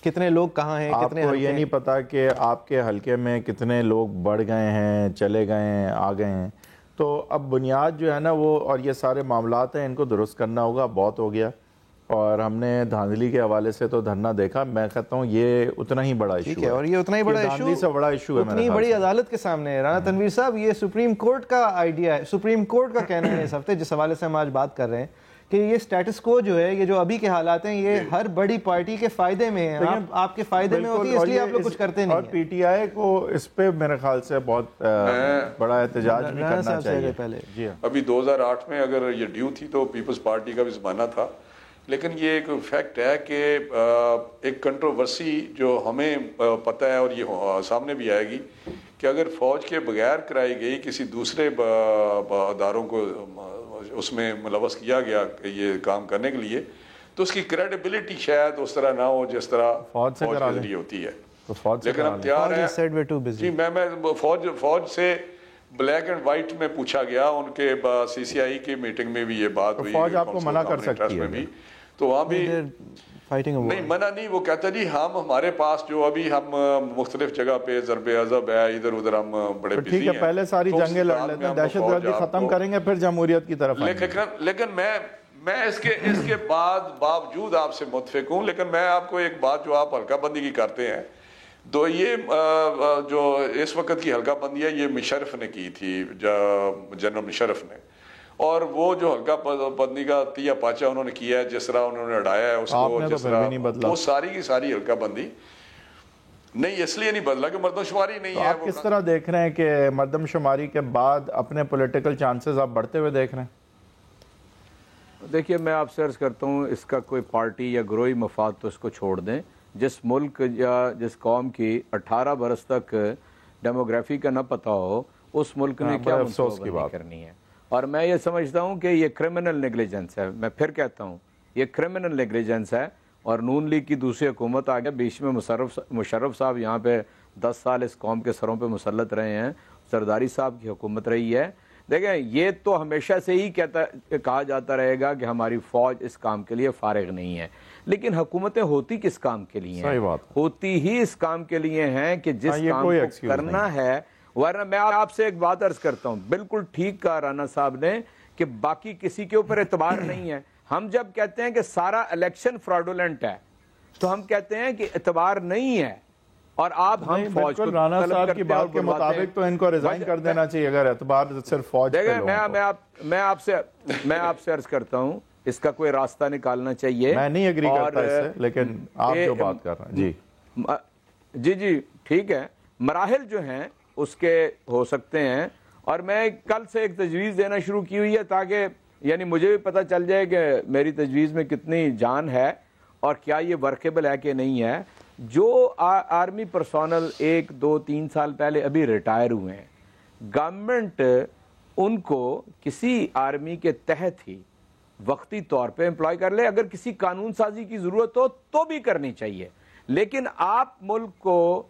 [SPEAKER 1] کتنے
[SPEAKER 2] لوگ کہاں ہیں,
[SPEAKER 1] آپ کو یہ نہیں پتا کہ آپ کے حلقے میں کتنے لوگ بڑھ گئے ہیں, چلے گئے ہیں, آ گئے ہیں. تو اب بنیاد جو ہے نا وہ, اور یہ سارے معاملات ہیں, ان کو درست کرنا ہوگا. بہت ہو گیا, اور ہم نے دھاندلی کے حوالے سے تو دھرنا دیکھا. میں کہتا ہوں یہ اتنا ہی بڑا ایشو ہے,
[SPEAKER 2] اور یہ اتنا ہی بڑا
[SPEAKER 1] دھاندلی سے بڑا ایشو ہے,
[SPEAKER 2] اتنی بڑی عدالت کے سامنے ہے. رانا تنویر صاحب, یہ سپریم کورٹ کا آئیڈیا ہے, سپریم کورٹ کا کہنا ہے اس ہفتے, جس حوالے سے ہم آج بات کر رہے ہیں, کہ یہ سٹیٹس کو جو ہے, یہ جو ابھی کے حالات ہیں, یہ ہر بڑی پارٹی کے فائدے میں ہیں. آپ کے فائدے میں ہوتی ہے, اس لیے آپ لوگ کچھ کرتے نہیں.
[SPEAKER 1] اور پی ٹی آئی کو اس پہ میرے خیال سے بہت بڑا احتجاج بھی کرنا چاہیے.
[SPEAKER 3] جی ابھی 2008 میں اگر یہ ڈیو تھی تو پیپلز پارٹی کا بھی زمانہ تھا, لیکن یہ ایک فیکٹ ہے کہ ایک کنٹروورسی جو ہمیں پتہ ہے اور یہ سامنے بھی آئے گی کہ اگر فوج کے بغیر کرائی گئی کسی دوسرے اداروں کو اس میں ملوث کیا گیا یہ کام کرنے کے لیے, تو اس کی کریڈیبلٹی شاید اس طرح نہ ہو جس طرح فوج کے ذریعے ہوتی ہے. لیکن ہم تیار ہیں جی. میں فوج سے بلیک اینڈ وائٹ میں پوچھا گیا, ان کے سی سی آئی کی میٹنگ میں بھی یہ بات ہوئی,
[SPEAKER 1] فوج آپ کو منع کر سکتی ہے,
[SPEAKER 3] تو وہاں بھی نہیں منع نہیں. وہ کہتا جی ہمارے پاس جو ابھی ہم مختلف جگہ پہ ضرب عضب ہے, ادھر ادھر ہم بڑے بزی ہیں.
[SPEAKER 1] ٹھیک ہے, پہلے ساری جنگیں لڑ لیتے ہیں, دہشت گردی ختم کریں گے, پھر جمہوریت کی طرف آئیں گے.
[SPEAKER 3] لیکن میں اس کے باوجود آپ سے متفق ہوں, لیکن میں آپ کو ایک بات جو آپ حلقہ بندی کی کرتے ہیں, تو یہ جو اس وقت کی حلقہ بندی ہے یہ مشرف نے کی تھی, جنرل مشرف نے, اور وہ جو حلقہ بندی کا تیا پاچا انہوں نے کیا ہے, جس طرح انہوں نے اڑایا ہے اس کو, جس طرح وہ ساری کی ساری حلقہ بندی نہیں, اس لیے نہیں بدلا کہ مردم شماری نہیں ہے.
[SPEAKER 1] آپ کس طرح دیکھ رہے ہیں کہ مردم شماری کے بعد اپنے پولیٹیکل چانسز آپ بڑھتے ہوئے دیکھ رہے ہیں؟
[SPEAKER 4] دیکھیے میں آپ سے عرض کرتا ہوں, اس کا کوئی پارٹی یا گروہی مفاد تو اس کو چھوڑ دیں. جس ملک یا جس قوم کی 18 برس تک ڈیموگرافی کا نہ پتہ ہو, اس ملک نے کیا منصوبہ بندی کرنی ہے. اور میں یہ سمجھتا ہوں کہ یہ کرمنل نیگلیجنس ہے. میں پھر کہتا ہوں یہ کرمنل نیگلیجنس ہے, اور نون لیگ کی دوسری حکومت آ گیا بیچ میں. مشرف صاحب یہاں پہ 10 سال اس قوم کے سروں پہ مسلط رہے ہیں, زرداری صاحب کی حکومت رہی ہے, دیکھیں یہ تو ہمیشہ سے ہی کہا جاتا رہے گا کہ ہماری فوج اس کام کے لیے فارغ نہیں ہے، لیکن حکومتیں ہوتی کس کام کے لیے ہیں؟ ہوتی ہی اس کام کے لیے ہیں کہ جس کام کو کرنا ہے. ورنہ میں آپ سے ایک بات عرض کرتا ہوں، بالکل ٹھیک کہا رانا صاحب نے کہ باقی کسی کے اوپر اعتبار نہیں ہے. ہم جب کہتے ہیں کہ سارا الیکشن فراڈولنٹ ہے تو ہم کہتے ہیں کہ اعتبار نہیں ہے، اور آپ ہم فوج کو
[SPEAKER 1] رانا صاحب کی بات کے مطابق تو ان کو ریزائن کر دینا چاہیے اگر اعتبار صرف فوج پہ لوگوں کو.
[SPEAKER 4] میں آپ سے عرض کرتا ہوں اس کا کوئی راستہ نکالنا چاہیے.
[SPEAKER 1] میں نہیں ایگری کرتا اس سے، لیکن آپ جو بات کر رہے ہیں
[SPEAKER 4] جی ٹھیک ہے، مراحل جو ہیں اس کے ہو سکتے ہیں، اور میں کل سے ایک تجویز دینا شروع کی ہوئی ہے تاکہ یعنی مجھے بھی پتہ چل جائے کہ میری تجویز میں کتنی جان ہے اور کیا یہ ورکیبل ہے کہ نہیں ہے. جو آرمی پرسونل 1 2 3 سال پہلے ابھی ریٹائر ہوئے ہیں، گورنمنٹ ان کو کسی آرمی کے تحت ہی وقتی طور پہ امپلائی کر لے. اگر کسی قانون سازی کی ضرورت ہو تو بھی کرنی چاہیے، لیکن آپ ملک کو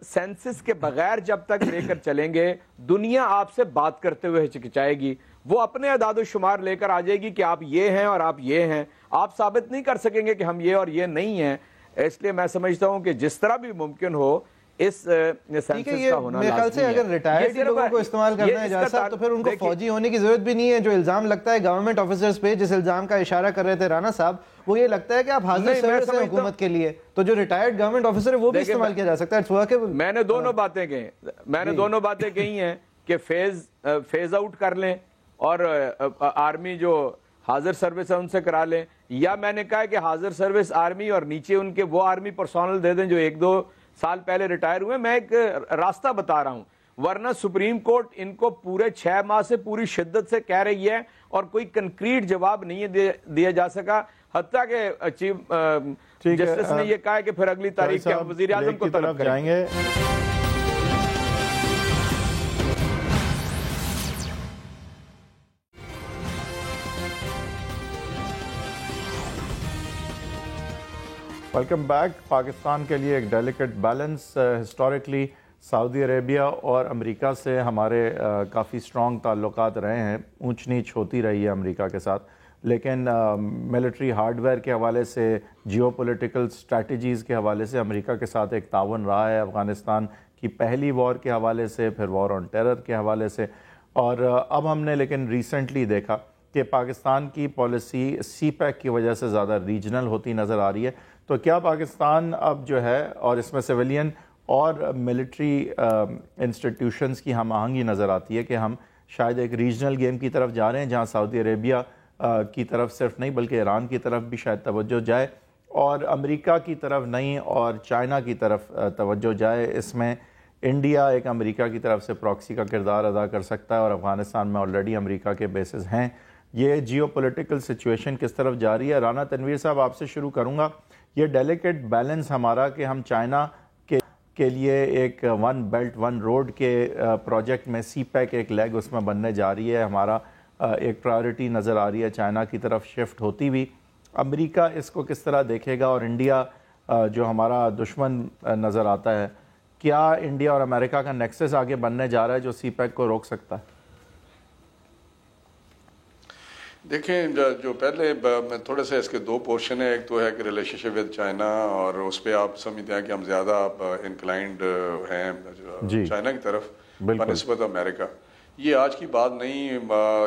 [SPEAKER 4] سینسس کے بغیر جب تک لے کر چلیں گے، دنیا آپ سے بات کرتے ہوئے ہچکچائے گی. وہ اپنے اعداد و شمار لے کر آ جائے گی کہ آپ یہ ہیں اور آپ یہ ہیں. آپ ثابت نہیں کر سکیں گے کہ ہم یہ اور یہ نہیں ہیں. اس لیے میں سمجھتا ہوں کہ جس طرح بھی ممکن ہو اس سینسس کا ہونا لازمی ہے.
[SPEAKER 2] میرے خیال سے اگر ریٹائرڈ لوگوں کو استعمال کرنا ہے جیسا تو پھر ان کو فوجی ہونے کی ضرورت بھی نہیں ہے. جو الزام لگتا ہے گورنمنٹ آفیسرز پہ، جس الزام کا اشارہ کر رہے تھے رانا صاحب، وہ یہ لگتا ہے کہ آپ حاضر سروس ہیں حکومت کے لیے، تو جو ریٹائرڈ گورنمنٹ آفیسر ہے وہ بھی استعمال کیا جا سکتا ہے.
[SPEAKER 4] میں نے دونوں باتیں کہی ہیں کہ فیز آؤٹ کر لیں اور آرمی جو حاضر سروس ہے ان سے کرا لیں، یا میں نے کہا کہ حاضر سروس آرمی اور نیچے ان کے وہ آرمی پرسونل دے دیں جو 1 2 سال پہلے ریٹائر ہوئے. میں ایک راستہ بتا رہا ہوں، ورنہ سپریم کورٹ ان کو پورے 6 ماہ سے پوری شدت سے کہہ رہی ہے اور کوئی کنکریٹ جواب نہیں دیا جا سکا. حتیٰ کہ چیف جسٹس نے یہ کہا ہے کہ پھر اگلی تاریخ کے وزیر اعظم کو طلب
[SPEAKER 1] جائیں گے. Welcome back. پاکستان کے لیے ایک ڈیلیکیٹ بیلنس. ہسٹوریکلی سعودی عربیہ اور امریکہ سے ہمارے کافی سٹرونگ تعلقات رہے ہیں. اونچ نیچ ہوتی رہی ہے امریکہ کے ساتھ، لیکن ملٹری ہارڈ ویئر کے حوالے سے، جیو پولیٹیکل اسٹریٹجیز کے حوالے سے امریکہ کے ساتھ ایک تعاون رہا ہے. افغانستان کی پہلی وار کے حوالے سے، پھر وار آن ٹیرر کے حوالے سے، اور اب ہم نے لیکن ریسنٹلی دیکھا کہ پاکستان کی پالیسی سی پیک کی وجہ سے زیادہ ریجنل ہوتی نظر آ رہی ہے. تو کیا پاکستان اب جو ہے، اور اس میں سویلین اور ملٹری انسٹیٹیوشنز کی ہم آہنگی نظر آتی ہے کہ ہم شاید ایک ریجنل گیم کی طرف جا رہے ہیں، جہاں سعودی عربیہ کی طرف صرف نہیں بلکہ ایران کی طرف بھی شاید توجہ جائے، اور امریکہ کی طرف نہیں اور چائنا کی طرف توجہ جائے. اس میں انڈیا ایک امریکہ کی طرف سے پراکسی کا کردار ادا کر سکتا ہے، اور افغانستان میں آلریڈی امریکہ کے بیسز ہیں. یہ جیو پولیٹیکل سچویشن کس طرف جا رہی ہے؟ رانا تنویر صاحب آپ سے شروع کروں گا. یہ ڈیلیکیٹ بیلنس ہمارا کہ ہم چائنا کے لیے ایک 1 بیلٹ 1 روڈ کے پروجیکٹ میں سی پیک ایک لیگ اس میں بننے جا رہی ہے، ہمارا ایک پرائیورٹی نظر آ رہی ہے چائنا کی طرف شفٹ ہوتی بھی. امریکہ اس کو کس طرح دیکھے گا؟ اور انڈیا جو ہمارا دشمن نظر آتا ہے، کیا انڈیا اور امریکہ کا نیکسس آگے بننے جا رہا ہے جو سی پیک کو روک سکتا ہے؟
[SPEAKER 3] دیکھیں، جو پہلے میں تھوڑے سے اس کے 2 پورشن ہیں. ایک تو ہے کہ ریلیشن شپ ود چائنا، اور اس پہ آپ سمجھتے ہیں کہ ہم زیادہ انکلائنڈ ہیں چائنا کی طرف بنسبت امریکہ. یہ آج کی بات نہیں،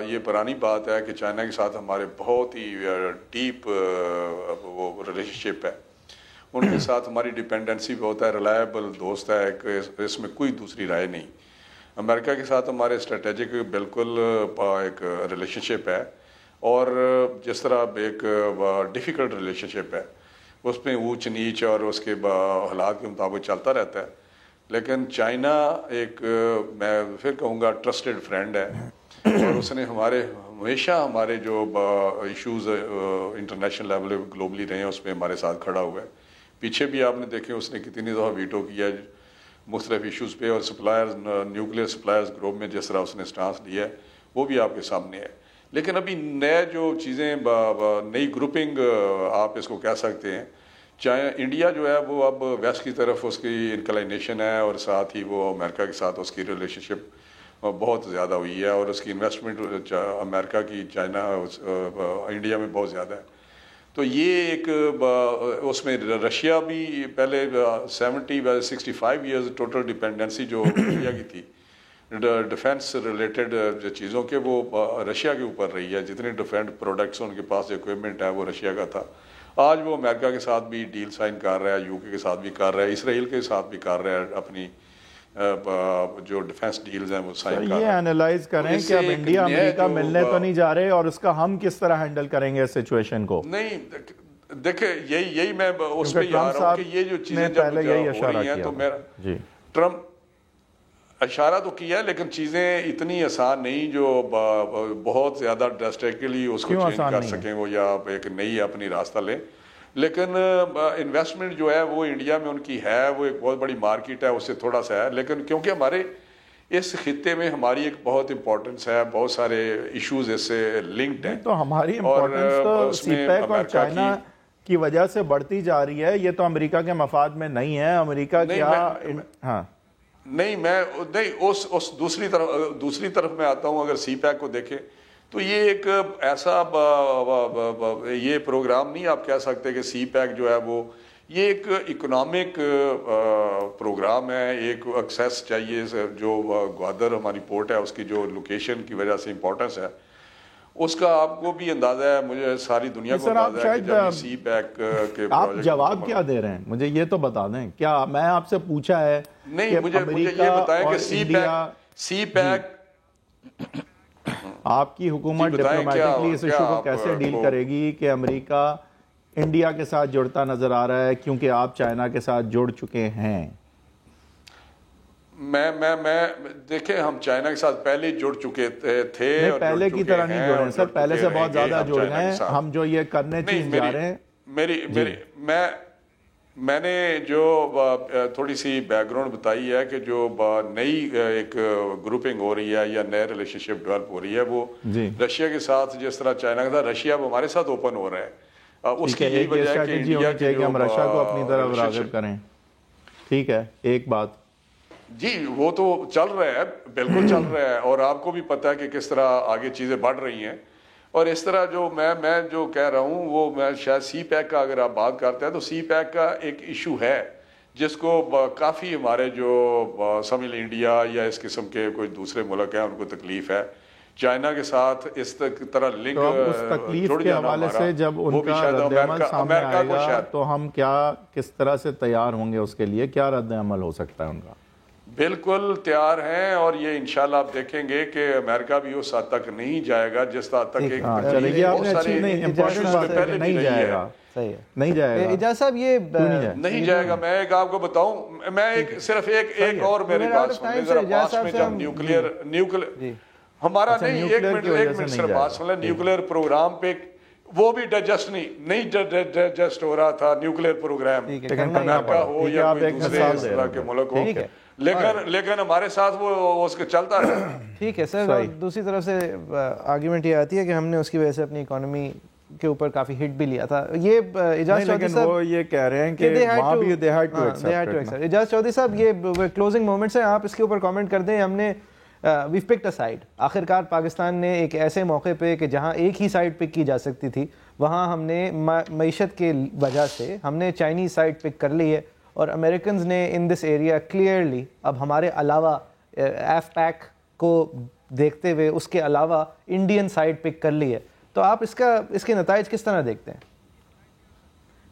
[SPEAKER 3] یہ پرانی بات ہے کہ چائنا کے ساتھ ہمارے بہت ہی ڈیپ وہ ریلیشن شپ ہے. ان کے ساتھ ہماری ڈیپینڈنسی بہت ہے، ریلائبل دوست ہے، اس میں کوئی دوسری رائے نہیں. امریکہ کے ساتھ ہمارے اسٹریٹجک بالکل ایک ریلیشن شپ ہے، اور جس طرح ایک ڈیفیکلٹ ریلیشن شپ ہے، اس میں اونچ نیچ اور اس کے حالات کے مطابق چلتا رہتا ہے. لیکن چائنا ایک، میں پھر کہوں گا، ٹرسٹڈ فرینڈ ہے، اور اس نے ہمیشہ ہمارے جو ایشوز انٹرنیشنل لیول پہ گلوبلی رہے ہیں اس میں ہمارے ساتھ کھڑا ہوا ہے. پیچھے بھی آپ نے دیکھے اس نے کتنی دفعہ ویٹو کیا ہے مختلف ایشوز پہ، اور سپلائرز، نیوکلیئر سپلائرز گروپ میں جس طرح اس نے سٹانس لیا ہے وہ بھی آپ کے سامنے ہے. لیکن ابھی نئے جو چیزیں، نئی گروپنگ آپ اس کو کہہ سکتے ہیں، انڈیا جو ہے وہ اب ویسٹ کی طرف اس کی انکلائنیشن ہے، اور ساتھ ہی وہ امریکہ کے ساتھ اس کی ریلیشن شپ بہت زیادہ ہوئی ہے اور اس کی انویسٹمنٹ امریکہ کی چائنا انڈیا میں بہت زیادہ ہے. تو یہ ایک اس میں رشیا بھی پہلے 65 ایئرز ٹوٹل ڈپینڈنسی جو انڈیا کی تھی ڈیفینس ریلیٹڈ چیزوں کے وہ رشیا کے اوپر رہی ہے. جتنے ڈیفینس پروڈکٹس ان کے پاس اکوپمنٹ ہے وہ رشیا کا تھا. آج وہ امریکہ کے ساتھ بھی ڈیل سائن کر رہا ہے, یو کے ساتھ بھی کر رہا ہے, اسرائیل کے ساتھ بھی کر رہا ہے, اپنی جو ڈیفینس ڈیلز ہیں وہ سائن کر رہا ہے.
[SPEAKER 1] یہ انالائز کریں کہ اب انڈیا امریکہ ملنے تو نہیں جا رہے اور اس کا ہم کس طرح ہینڈل کریں گے اس سچویشن کو.
[SPEAKER 3] نہیں دیکھیں یہی میں اس پہ آ رہا ہوں کہ یہ جو چیزیں جب ہو رہی ہیں تو میرا ٹرمپ اشارہ تو کیا ہے لیکن چیزیں اتنی آسان نہیں جو بہت زیادہ ڈراسٹکلی اس کو چینج کر سکیں وہ یا ایک نئی اپنی راستہ لیں. لیکن انویسٹمنٹ جو ہے وہ انڈیا میں ان کی ہے, وہ ایک بہت بڑی مارکیٹ ہے, اس سے تھوڑا سا ہے. لیکن کیونکہ ہمارے اس خطے میں ہماری ایک بہت امپورٹنس ہے, بہت سارے ایشوز اس سے لنکڈ ہیں.
[SPEAKER 1] تو ہماری امپورٹنس تو سی پیک اور چائنا کی وجہ سے بڑھتی جا رہی ہے. یہ تو امریکہ کے مفاد میں نہیں ہے. امریکہ کیا
[SPEAKER 3] اس دوسری طرف میں آتا ہوں. اگر سی پیک کو دیکھیں تو یہ ایک ایسا یہ پروگرام نہیں آپ کہہ سکتے کہ سی پیک جو ہے وہ یہ ایک اکنامک پروگرام ہے. ایک ایکسیس چاہیے جو گوادر ہماری پورٹ ہے اس کی جو لوکیشن کی وجہ سے امپورٹنس ہے اس کا آپ کو بھی اندازہ ہے, مجھے ساری دنیا کو اندازہ ہے کہ جب سی پیک کے
[SPEAKER 1] آپ جواب کیا دے رہے ہیں مجھے یہ تو بتا دیں. کیا میں آپ سے پوچھا ہے
[SPEAKER 3] نہیں, مجھے یہ بتائیں کہ سی پیک
[SPEAKER 1] آپ کی حکومت ڈپلومیٹکلی اس ایشو کو کیسے ڈیل کرے گی کہ امریکہ انڈیا کے ساتھ جڑتا نظر آ رہا ہے کیونکہ آپ چائنا کے ساتھ جڑ چکے ہیں.
[SPEAKER 3] میں دیکھیں ہم چائنا کے ساتھ پہلے جڑ چکے تھے.
[SPEAKER 1] پہلے کی طرح نہیں جڑے ہیں سر, پہلے سے بہت زیادہ جڑ گئے ہیں. ہم جو یہ کرنے چیز جا رہے ہیں
[SPEAKER 3] میں نے جو تھوڑی سی بیک گراؤنڈ بتائی ہے کہ جو نئی ایک گروپنگ ہو رہی ہے یا نئے ریلیشن شپ ڈیولپ ہو رہی ہے وہ رشیا کے ساتھ جس طرح چائنا کا تھا, رشیا اب ہمارے ساتھ اوپن ہو رہا ہے. اس کی یہی وجہ ہے کہ انڈیا
[SPEAKER 1] کی کہ ہم رشیا کو اپنی طرف راغب کریں. ٹھیک ہے, ایک بات
[SPEAKER 3] جی وہ تو چل رہا ہے, بالکل چل رہا ہے, اور آپ کو بھی پتہ ہے کہ کس طرح آگے چیزیں بڑھ رہی ہیں. اور اس طرح جو میں جو کہہ رہا ہوں وہ میں شاید سی پیک کا اگر آپ بات کرتے ہیں تو سی پیک کا ایک ایشو ہے جس کو کافی ہمارے جو سمجھ انڈیا یا اس قسم کے کوئی دوسرے ملک ہیں ان کو تکلیف ہے. چائنا کے ساتھ اس طرح لنک
[SPEAKER 1] تکلیف کے حوالے سے جب ان کا رد عمل سامنے آئے گا تو ہم کس طرح سے تیار ہوں گے اس کے لیے, کیا رد عمل ہو سکتا ہے ان کا؟
[SPEAKER 3] بالکل تیار ہیں, اور یہ انشاءاللہ آپ دیکھیں گے کہ امریکہ بھی اس حد تک نہیں جائے گا جس حد تک
[SPEAKER 1] نہیں جائے گا.
[SPEAKER 2] اجاز صاحب یہ
[SPEAKER 3] نہیں جائے گا. میں ایک آپ کو بتاؤں, میں صرف ایک اور میری بات سن لیں ذرا. پاس میں جب نیوکلیر ہمارا نہیں, ایک منٹ صرف بات سن لیں. نیوکلیر پروگرام پہ وہ بھی نہیں ڈائجسٹ ہو رہا تھا نیوکلیر پروگرام, امریکہ ہو یا کوئی دوسرے اس طرح کے ملک ہو, لیکن ہمارے ساتھ وہ اس کے چلتا ہے.
[SPEAKER 2] ٹھیک ہے سر. دوسری طرف سے آرگیومنٹ یہ آتی ہے کہ ہم نے اس کی وجہ سے اپنی اکانومی کے اوپر کافی ہٹ بھی لیا تھا. یہ اجاز چودھری صاحب
[SPEAKER 1] وہ یہ کہہ رہے ہیں کہ وہاں بھی they had to accept.
[SPEAKER 2] اجاز چودھری صاحب یہ کلوزنگ مومنٹس ہیں, آپ اس کے اوپر کامنٹ کر دیں. ہم نے we've picked a side. آخرکار پاکستان نے ایک ایسے موقع پہ کہ جہاں ایک ہی سائڈ پک کی جا سکتی تھی وہاں ہم نے معیشت کے وجہ سے ہم نے چائنیز سائڈ پک کر لی ہے, اور امریکنز نے ان دس ایریا کلیئرلی اب ہمارے علاوہ ایف پیک کو دیکھتے ہوئے اس کے علاوہ انڈین سائڈ پک کر لی ہے. تو آپ اس کے نتائج کس طرح دیکھتے ہیں؟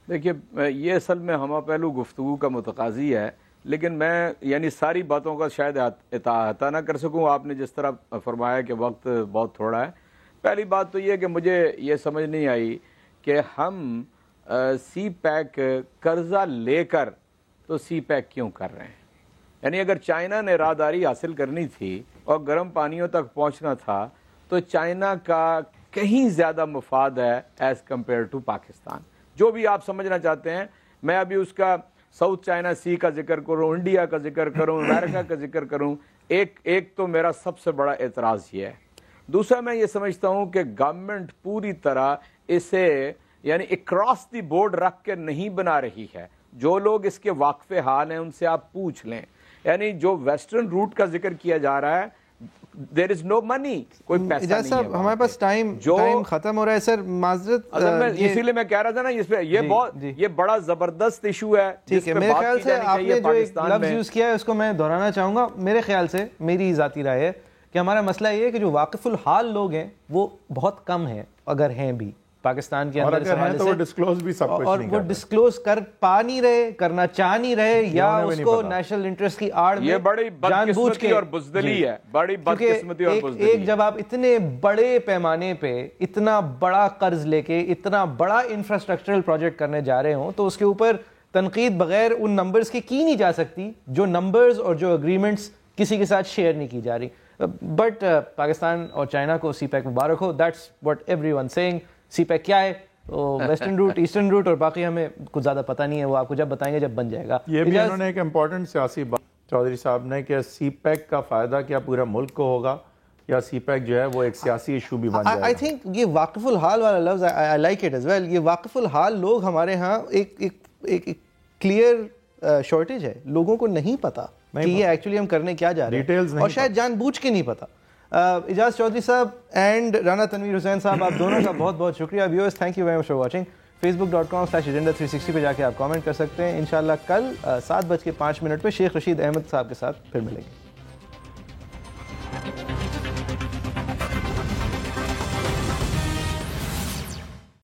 [SPEAKER 4] دیکھیے یہ اصل میں ہمہ پہلو گفتگو کا متقاضی ہے, لیکن میں یعنی ساری باتوں کا شاید احاطہ نہ کر سکوں. آپ نے جس طرح فرمایا کہ وقت بہت تھوڑا ہے. پہلی بات تو یہ کہ مجھے یہ سمجھ نہیں آئی کہ ہم سی پیک قرضہ لے کر تو سی پیک کیوں کر رہے ہیں. یعنی اگر چائنا نے راہداری حاصل کرنی تھی اور گرم پانیوں تک پہنچنا تھا تو چائنا کا کہیں زیادہ مفاد ہے ایز کمپیئر ٹو پاکستان. جو بھی آپ سمجھنا چاہتے ہیں, میں ابھی اس کا ساؤتھ چائنا سی کا ذکر کروں, انڈیا کا ذکر کروں, امریکہ کا ذکر کروں, ایک تو میرا سب سے بڑا اعتراض یہ ہے. دوسرا میں یہ سمجھتا ہوں کہ گورنمنٹ پوری طرح اسے یعنی اکراس دی بورڈ رکھ کے نہیں بنا رہی ہے. جو لوگ اس کے واقف حال ہیں ان سے آپ پوچھ لیں. یعنی جو ویسٹرن روٹ کا ذکر کیا جا رہا ہے there is no money, کوئی پیسہ نہیں ہے.
[SPEAKER 2] اجازت صاحب ہمارے پاس ٹائم ختم ہو رہا ہے سر, معذرت.
[SPEAKER 4] اسی لیے میں کہہ رہا تھا نا, اس پہ یہ بڑا زبردست ایشو ہے.
[SPEAKER 2] ٹھیک ہے, میرے خیال سے آپ نے جو ایک لفظ یوز کیا ہے اس کو میں دہرانا چاہوں گا. میرے خیال سے, میری ذاتی رائے ہے کہ ہمارا مسئلہ یہ ہے کہ جو واقف الحال لوگ ہیں وہ بہت کم ہیں, اگر ہیں بھی پاکستان کے اندر,
[SPEAKER 1] تو وہ ڈسکلوز بھی سب کچھ
[SPEAKER 2] اور وہ ڈسکلوز کر پا نہیں رہے, کرنا چاہ نہیں رہے, یا اس کو نیشنل انٹرسٹ کی آڑ میں
[SPEAKER 4] یہ بڑی بدقسمتی اور بزدلی ہے, بڑی بدقسمتی اور بزدلی.
[SPEAKER 2] ایک جب آپ اتنے بڑے پیمانے پہ اتنا بڑا قرض لے کے اتنا بڑا انفراسٹرکچرل پروجیکٹ کرنے جا رہے ہوں تو اس کے اوپر تنقید بغیر ان نمبرز کی نہیں جا سکتی جو نمبرز اور جو اگریمنٹس کسی کے ساتھ شیئر نہیں کی جا رہی. بٹ پاکستان اور چائنا کو سی پیک مبارک ہو, that's what every one seeing. CPEC کیا ہے, ویسٹرن روٹ, ایسٹرن روٹ, اور باقی ہمیں کچھ زیادہ پتہ نہیں ہے, وہ آپ کو جب بتائیں گے جب بن جائے گا.
[SPEAKER 1] یہ بھی انہوں نے ایک امپورٹنٹ سیاسی بات چودھری صاحب نے, کہ سی پیک کا فائدہ کیا پورا ملک کو ہوگا, یا سی پیک جو ہے وہ ایک سیاسی ایشو بھی بن جائے گا.
[SPEAKER 2] آئی تھنک یہ واقف الحال والا لفظ, I like it as well. یہ واقف الحال لوگ ہمارے ہاں ایک کلیئر شارٹیج ہے, لوگوں کو نہیں پتا کہ یہ ایکچولی ہم کرنے کیا جا رہے ہیں, اور شاید جان بوجھ کے نہیں پتا. اجاز چودھری صاحب اینڈ رانا تنویر حسین صاحب, آپ دونوں کا بہت بہت شکریہ. Viewers, thank you very much for watching. facebook.com/agenda360 پہ جا کے آپ کامنٹ کر سکتے ہیں. انشاءاللہ کل 7:05 پہ شیخ رشید احمد صاحب کے ساتھ پھر ملیں گے.